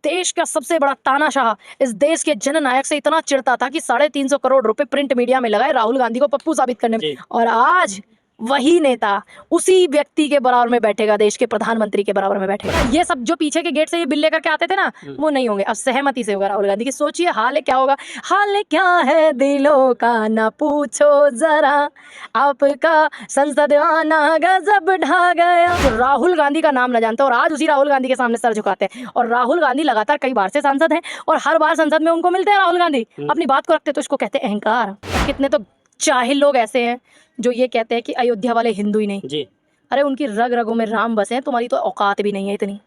देश का सबसे बड़ा तानाशाह इस देश के जननायक से इतना चिढ़ता था कि 350 करोड़ रुपए प्रिंट मीडिया में लगाए राहुल गांधी को पप्पू साबित करने में। और आज वही नेता उसी व्यक्ति के बराबर में बैठेगा, देश के प्रधानमंत्री के बराबर में बैठेगा। ये सब जो पीछे के गेट से ये बिल लेकर के आते थे ना, वो नहीं होंगे। अब सहमति से होगा राहुल गांधी की। सोचिए हाल क्या होगा। हाल क्या है दिलों का ना पूछो जरा, आपका संसद आना गजब ढा गया। तो राहुल गांधी का नाम न जानते और आज उसी राहुल गांधी के सामने सर झुकाते हैं। और राहुल गांधी लगातार कई बार से सांसद हैं और हर बार संसद में उनको मिलते हैं राहुल गांधी, अपनी बात को रखते, तो इसको कहते हैं अहंकार। कितने तो जाहिल लोग ऐसे हैं जो ये कहते हैं कि अयोध्या वाले हिंदू ही नहीं जी। अरे उनकी रग रगों में राम बसे हैं, तुम्हारी तो औकात भी नहीं है इतनी।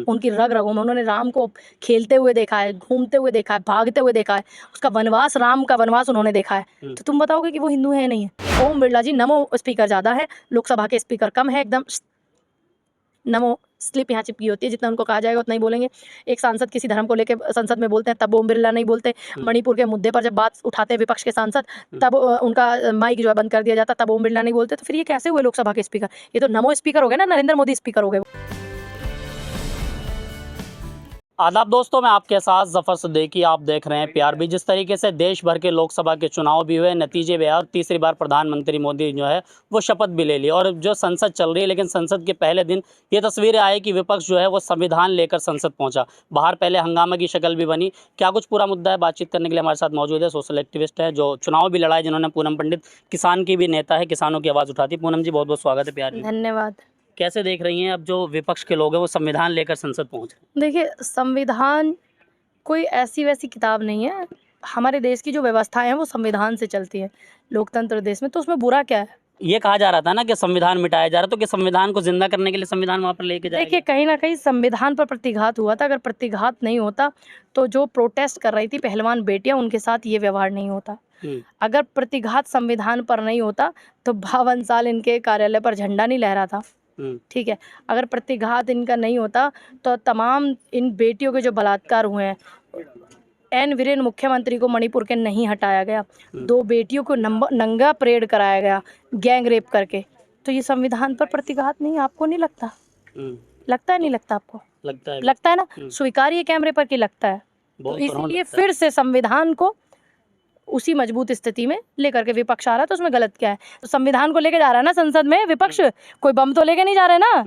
उनकी रग रगों में उन्होंने राम को खेलते हुए देखा है, घूमते हुए देखा है, भागते हुए देखा है, उसका वनवास, राम का वनवास उन्होंने देखा है। तो तुम बताओगे कि वो हिंदू है नहीं है? ओम बिरला जी, नमो स्पीकर ज्यादा है, लोकसभा के स्पीकर कम है, एकदम नमो स्लिप यहाँ चिपकी होती है, जितना उनको कहा जाएगा उतना ही बोलेंगे। एक सांसद किसी धर्म को लेकर संसद में बोलते हैं तब ओम बिरला नहीं बोलते। मणिपुर के मुद्दे पर जब बात उठाते हैं विपक्ष के सांसद, तब उनका माइक जो है बंद कर दिया जाता, तब ओम बिरला नहीं बोलते। तो फिर ये कैसे हुए लोकसभा के स्पीकर? ये तो नमो स्पीकर हो गए ना, नरेंद्र मोदी स्पीकर हो गए। आदाब दोस्तों, मैं आपके साथ जफर सिद्दीकी, आप देख रहे हैं पीआरबी। जिस तरीके से देश भर के लोकसभा के चुनाव भी हुए, नतीजे भी आए और तीसरी बार प्रधानमंत्री मोदी जो है वो शपथ भी ले ली और जो संसद चल रही है, लेकिन संसद के पहले दिन ये तस्वीरें आई कि विपक्ष जो है वो संविधान लेकर संसद पहुंचा। बाहर पहले हंगामा की शक्ल भी बनी। क्या कुछ पूरा मुद्दा है, बातचीत करने के लिए हमारे साथ मौजूद है सोशल एक्टिविस्ट है जो चुनाव भी लड़ाए, जिन्होंने पूनम पंडित, किसान की भी नेता है, किसानों की आवाज़ उठाती। पूनम जी, बहुत बहुत स्वागत है पीआरबी। धन्यवाद। कैसे देख रही हैं अब जो विपक्ष के लोग हैं वो संविधान लेकर संसद पहुँच रहे? देखिए, संविधान कोई ऐसी वैसी किताब नहीं है। हमारे देश की जो व्यवस्थाएं हैं वो संविधान से चलती है, लोकतंत्र देश में, तो उसमें बुरा क्या है? ये कहा जा रहा था ना कि संविधान मिटाया जा रहा, तो कि संविधान को जिंदा करने के लिए संविधान वहाँ पर लेके जाएगा। देखिए, कहीं ना कहीं संविधान पर प्रतिघात हुआ था। अगर प्रतिघात नहीं होता तो जो प्रोटेस्ट कर रही थी पहलवान बेटियां, उनके साथ ये व्यवहार नहीं होता। अगर प्रतिघात संविधान पर नहीं होता तो 52 साल इनके कार्यालय पर झंडा नहीं लहरा था। ठीक है, अगर प्रतिघात इनका नहीं होता तो तमाम इन बेटियों के जो बलात्कार हुए हैं, एन वीरेन मुख्यमंत्री को मणिपुर के नहीं हटाया गया, 2 बेटियों को नंगा परेड कराया गया गैंग रेप करके, तो ये संविधान पर प्रतिघात नहीं? आपको नहीं लगता? लगता है? नहीं लगता आपको? लगता है ना। स्वीकारिए कैमरे पर कि लगता है। तो इसलिए फिर से संविधान को उसी मजबूत स्थिति में लेकर के विपक्ष आ रहा है, तो उसमें गलत क्या है? तो संविधान को लेके जा रहा है ना संसद में विपक्ष, कोई बम तो लेके नहीं जा रहे ना,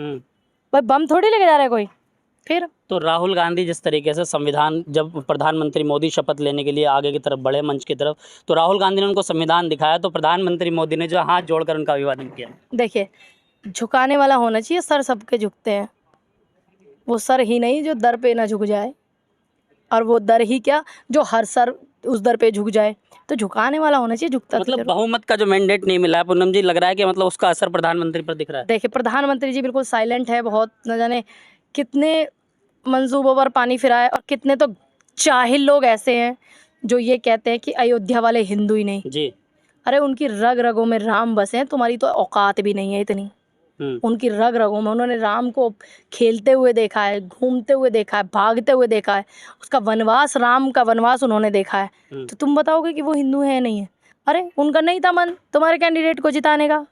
भाई बम थोड़ी लेके जा रहा है कोई। फिर तो राहुल गांधी जिस तरीके से संविधान, जब प्रधानमंत्री मोदी शपथ लेने के लिए आगे की तरफ बढ़े मंच की तरफ, तो राहुल गांधी ने उनको संविधान दिखाया, तो प्रधानमंत्री मोदी ने जो हाथ जोड़कर उनका अभिवादन किया। देखिए, झुकाने वाला होना चाहिए, सर सबके झुकते हैं, वो सर ही नहीं जो दर पे ना झुक जाए, और वो दर ही क्या जो हर सर उस दर पे झुक जाए। तो झुकाने वाला होना चाहिए, झुकता मतलब बहुमत का जो मैंडेट नहीं मिला है पूनम जी, लग रहा है कि मतलब उसका असर प्रधानमंत्री पर दिख रहा है। देखिए, प्रधानमंत्री जी बिल्कुल साइलेंट है, बहुत न जाने कितने मंसूबों पर पानी फिराए, और कितने तो जाहिल लोग ऐसे हैं जो ये कहते हैं कि अयोध्या वाले हिंदू ही नहीं जी। अरे उनकी रग रगों में राम बसे हैं, तुम्हारी तो औकात भी नहीं है इतनी। उनकी रग रगों में उन्होंने राम को खेलते हुए देखा है, घूमते हुए देखा है, भागते हुए देखा है, उसका वनवास, राम का वनवास उन्होंने देखा है। तो तुम बताओगे कि वो हिंदू है नहीं है? अरे उनका नहीं था मन तुम्हारे कैंडिडेट को जिताने का,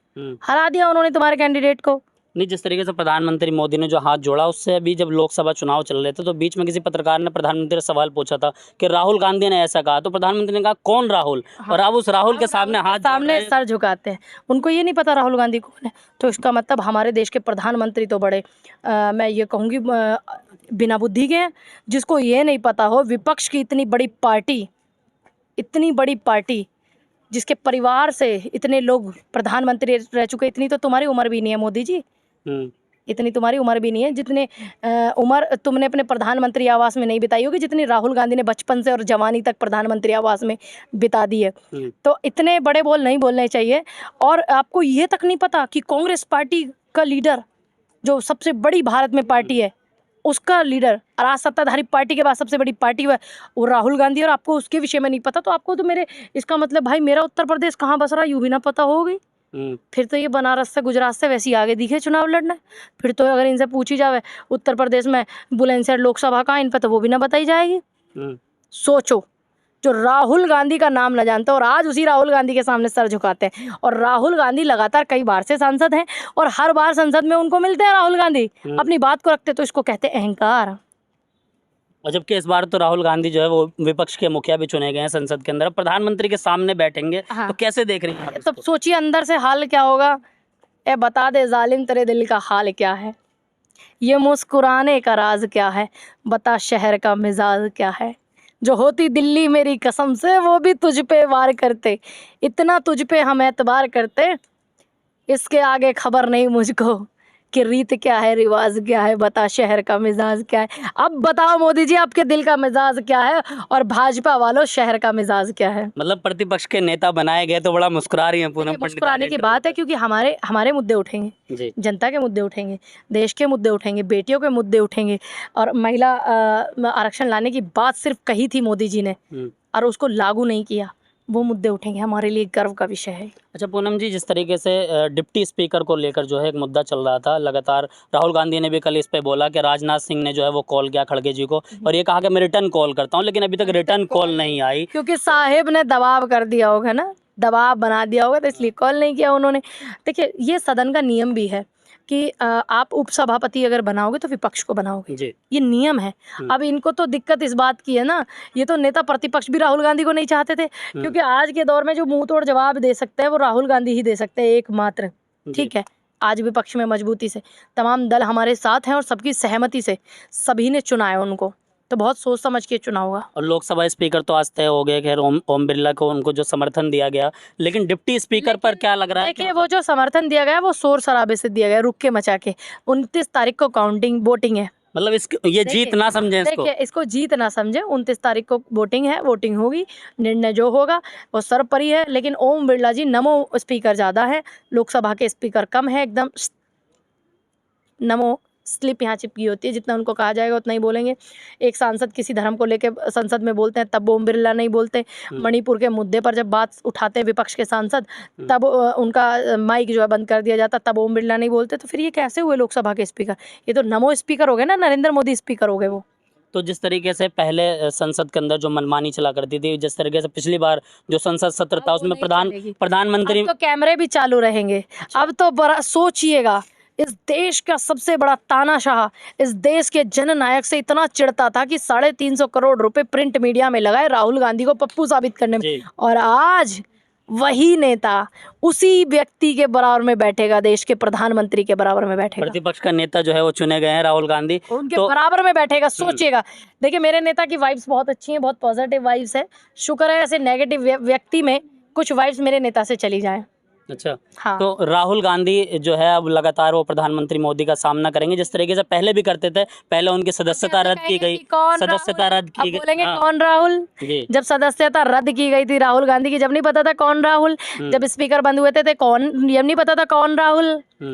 हरा दिया उन्होंने तुम्हारे कैंडिडेट को। नहीं, जिस तरीके से प्रधानमंत्री मोदी ने जो हाथ जोड़ा, उससे अभी जब लोकसभा चुनाव चल रहे थे तो बीच में किसी पत्रकार ने प्रधानमंत्री से सवाल पूछा था कि राहुल गांधी ने ऐसा कहा, तो प्रधानमंत्री ने कहा कौन राहुल? और अब उस राहुल के सामने सामने सर झुकाते हैं। उनको ये नहीं पता राहुल गांधी कौन है। तो इसका मतलब हमारे देश के प्रधानमंत्री तो बड़े मैं ये कहूँगी बिना बुद्धि के हैं। जिसको ये नहीं पता हो, विपक्ष की इतनी बड़ी पार्टी जिसके परिवार से इतने लोग प्रधानमंत्री रह चुके, इतनी तो तुम्हारी उम्र भी नहीं है मोदी जी, इतनी तुम्हारी उम्र भी नहीं है जितने उम्र तुमने अपने प्रधानमंत्री आवास में नहीं बिताई होगी, जितनी राहुल गांधी ने बचपन से और जवानी तक प्रधानमंत्री आवास में बिता दी है। तो इतने बड़े बोल नहीं बोलने चाहिए। और आपको ये तक नहीं पता कि कांग्रेस पार्टी का लीडर, जो सबसे बड़ी भारत में पार्टी है, उसका लीडर, और आज सत्ताधारी पार्टी के बाद सबसे बड़ी पार्टी है वो राहुल गांधी, और आपको उसके विषय में नहीं पता। तो आपको तो मेरे इसका मतलब भाई मेरा उत्तर प्रदेश कहाँ बस रहा यूँ भी ना पता होगी। फिर तो ये बनारस से गुजरात से वैसे ही आगे दिखे चुनाव लड़ना। फिर तो अगर इनसे पूछी जावे उत्तर प्रदेश में बुलंदशहर लोकसभा कहाँ, इन पर तो वो भी ना बताई जाएगी। सोचो, जो राहुल गांधी का नाम न जानते और आज उसी राहुल गांधी के सामने सर झुकाते हैं। और राहुल गांधी लगातार कई बार से सांसद हैं और हर बार संसद में उनको मिलते हैं राहुल गांधी, अपनी बात को रखते, तो इसको कहते हैं अहंकार। और जबकि इस बार तो राहुल गांधी जो है वो विपक्ष के मुखिया भी चुने गए हैं संसद के अंदर, अब प्रधानमंत्री के सामने बैठेंगे हाँ। तो कैसे देख रही हैं आप तो इसको? सोचिए अंदर से हाल क्या होगा। ए बता दे जालिम तेरे दिल का हाल क्या है, ये मुस्कुराने का राज क्या है, बता शहर का मिजाज क्या है। जो होती दिल्ली मेरी कसम से वो भी तुझ पे वार करते, इतना तुझ पे हम एतबार करते, इसके आगे खबर नहीं मुझको कि रीत क्या है रिवाज क्या है, बता शहर का मिजाज क्या है। अब बताओ मोदी जी आपके दिल का मिजाज क्या है और भाजपा वालों शहर का मिजाज क्या है। मतलब प्रतिपक्ष के नेता बनाए गए तो बड़ा मुस्कुरा रही हैं पूनम देखिए, पंडित। मुस्कुराने की बात है क्योंकि हमारे हमारे मुद्दे उठेंगे, जी जनता के मुद्दे उठेंगे, देश के मुद्दे उठेंगे, बेटियों के मुद्दे उठेंगे। और महिला आरक्षण लाने की बात सिर्फ कही थी मोदी जी ने और उसको लागू नहीं किया, वो मुद्दे उठेंगे, हमारे लिए गर्व का विषय है। अच्छा पूनम जी, जिस तरीके से डिप्टी स्पीकर को लेकर जो है एक मुद्दा चल रहा था लगातार, राहुल गांधी ने भी कल इस पे बोला कि राजनाथ सिंह ने जो है वो कॉल किया खड़गे जी को और ये कहा कि मैं रिटर्न कॉल करता हूँ, लेकिन अभी तक रिटर्न कॉल नहीं आई। क्योंकि साहिब ने दबाव कर दिया होगा ना, दबाव बना दिया होगा तो इसलिए कॉल नहीं किया उन्होंने। देखिए ये सदन का नियम भी है कि आप उपसभापति अगर बनाओगे तो विपक्ष को बनाओगे, जी ये नियम है। अब इनको तो दिक्कत इस बात की है ना, ये तो नेता प्रतिपक्ष भी राहुल गांधी को नहीं चाहते थे, क्योंकि आज के दौर में जो मुंह तोड़ जवाब दे सकते हैं वो राहुल गांधी ही दे सकते हैं एकमात्र। ठीक है, आज विपक्ष में मजबूती से तमाम दल हमारे साथ हैं और सबकी सहमति से सभी ने चुना है उनको, तो बहुत सोच समझ के चुना होगा। और लोकसभा स्पीकर तो आज तय हो गए, खैर ओम बिरला को उनको जो समर्थन दिया गया, लेकिन डिप्टी स्पीकर पर क्या लग रहा है? देखिए वो जो समर्थन दिया गया वो शोर शराबे से दिया गया, रुक के मचा के। 29 तारीख को काउंटिंग वोटिंग है। मतलब ये जीत ना समझें इसको। देखिए इसको जीत ना समझे, 29 तारीख को वोटिंग है, वोटिंग होगी, निर्णय जो होगा वो सर्वोपरि है। लेकिन ओम बिरला जी नमो स्पीकर ज़्यादा है, लोकसभा के स्पीकर कम है, एकदम नमो स्लिप यहाँ चिपकी होती है, जितना उनको कहा जाएगा उतना ही बोलेंगे। एक सांसद किसी धर्म को लेकर संसद में बोलते हैं तब ओम बिरला नहीं बोलते, मणिपुर के मुद्दे पर जब बात उठाते हैं विपक्ष के सांसद तब उनका माइक जो है बंद कर दिया जाता, तब ओम बिरला नहीं बोलते। तो फिर ये कैसे हुए लोकसभा के स्पीकर? ये तो नमो स्पीकर हो गए ना, नरेंद्र मोदी स्पीकर हो गए वो। तो जिस तरीके से पहले संसद के अंदर जो मनमानी चला करती थी, जिस तरीके से पिछली बार जो संसद सत्र था उसमें प्रधानमंत्री अब तो कैमरे भी चालू रहेंगे। अब तो बड़ा सोचिएगा, इस देश का सबसे बड़ा तानाशाह इस देश के जननायक से इतना चिढ़ता था कि 350 करोड़ रुपए प्रिंट मीडिया में लगाए राहुल गांधी को पप्पू साबित करने में, और आज वही नेता उसी व्यक्ति के बराबर में बैठेगा, देश के प्रधानमंत्री के बराबर में बैठेगा। प्रतिपक्ष का नेता जो है वो चुने गए हैं राहुल गांधी, उनके बराबर में बैठेगा। सोचिएगा, देखिए मेरे नेता की वाइब्स बहुत अच्छी हैं, बहुत पॉजिटिव वाइब्स है। शुक्र है ऐसे नेगेटिव व्यक्ति में कुछ वाइब्स मेरे नेता से चली जाएं। अच्छा हाँ। तो राहुल गांधी जो है अब लगातार वो प्रधानमंत्री मोदी का सामना करेंगे, जिस तरीके से पहले भी करते थे। पहले उनकी सदस्यता रद्द की गई, सदस्यता रद्द की गई। बोलेंगे कौन राहुल? जब सदस्यता रद्द की गई थी राहुल गांधी की, जब नहीं पता था कौन राहुल, जब स्पीकर बंद हुए थे कौन, ये नहीं पता था कौन राहुल,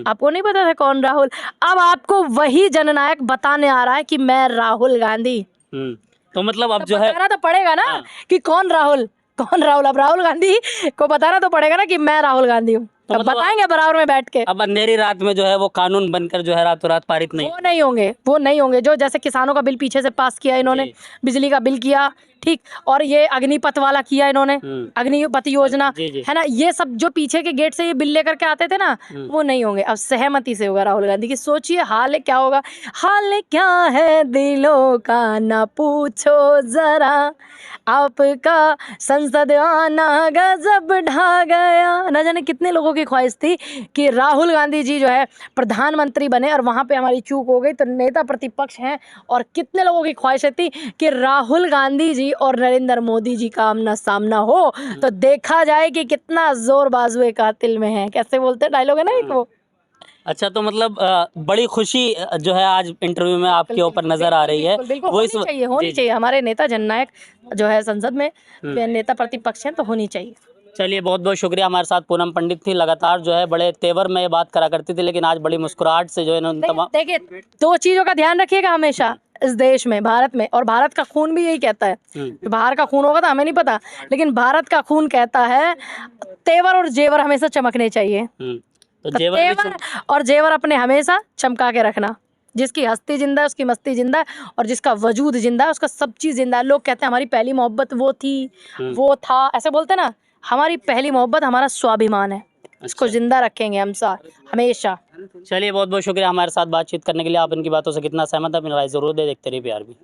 आपको नहीं पता था कौन राहुल। अब आपको वही जननायक बताने आ रहा है कि मैं राहुल गांधी। तो मतलब अब जो है बताना तो पड़ेगा ना कि कौन राहुल, कौन राहुल। अब राहुल गांधी को बताना तो पड़ेगा ना कि मैं राहुल गांधी हूँ, तो मतलब बताएंगे बराबर में बैठ के। अब अंधेरी रात में जो है वो कानून बनकर जो है रातों रात पारित नहीं, वो नहीं होंगे, वो नहीं होंगे। जो जैसे किसानों का बिल पीछे से पास किया इन्होंने, बिजली का बिल किया, ठीक, और ये अग्निपथ वाला किया इन्होंने, अग्निपथ योजना है ना, ये सब जो पीछे के गेट से ये बिल लेकर के आते थे ना, वो नहीं होंगे। अब सहमति से होगा राहुल गांधी की। सोचिए हाल क्या होगा, हाल क्या है दिलों का ना पूछो जरा, आपका संसद आना गजब ढा गया। न जाने कितने लोगों की ख्वाहिश थी कि राहुल गांधी जी जो है प्रधानमंत्री बने, और वहाँ पे हमारी चूक हो गई, तो नेता प्रतिपक्ष हैं। और कितने लोगों की ख्वाहिश थी कि राहुल गांधी जी और नरेंद्र मोदी जी का आमना सामना हो, तो देखा जाए कि कितना जोर बाजुए कातिल में है, कैसे बोलते डायलॉग है ना एक वो। अच्छा तो मतलब बड़ी खुशी जो है आज इंटरव्यू में आपके ऊपर नजर आ रही है। वो होनी चाहिए। हमारे नेता जननायक जो है संसद में नेता प्रतिपक्ष हैं, तो होनी चाहिए। चलिए बहुत बहुत शुक्रिया। हमारे साथ पूनम पंडित थी, लगातार जो है बड़े तेवर में बात करा करती थी, लेकिन आज बड़ी मुस्कुराहट से जो है देखिए 2 चीज़ों का ध्यान रखिएगा हमेशा इस देश में, भारत में, और भारत का खून भी यही कहता है। बाहर का खून होगा तो हमें नहीं पता, लेकिन भारत का खून कहता है तेवर और जेवर हमेशा चमकने चाहिए। तो तेवर और जेवर अपने हमेशा चमका के रखना। जिसकी हस्ती जिंदा है उसकी मस्ती जिंदा है, और जिसका वजूद जिंदा है उसका सब चीज़ जिंदा है। लोग कहते हैं हमारी पहली मोहब्बत वो थी, वो था, ऐसे बोलते ना। हमारी पहली मोहब्बत हमारा स्वाभिमान है, इसको जिंदा रखेंगे हम हमेशा। चलिए बहुत बहुत शुक्रिया हमारे साथ बातचीत करने के लिए। आप इनकी बातों से कितना सहमत है अपनी राय जरूर दे। देखते रहिए PRB।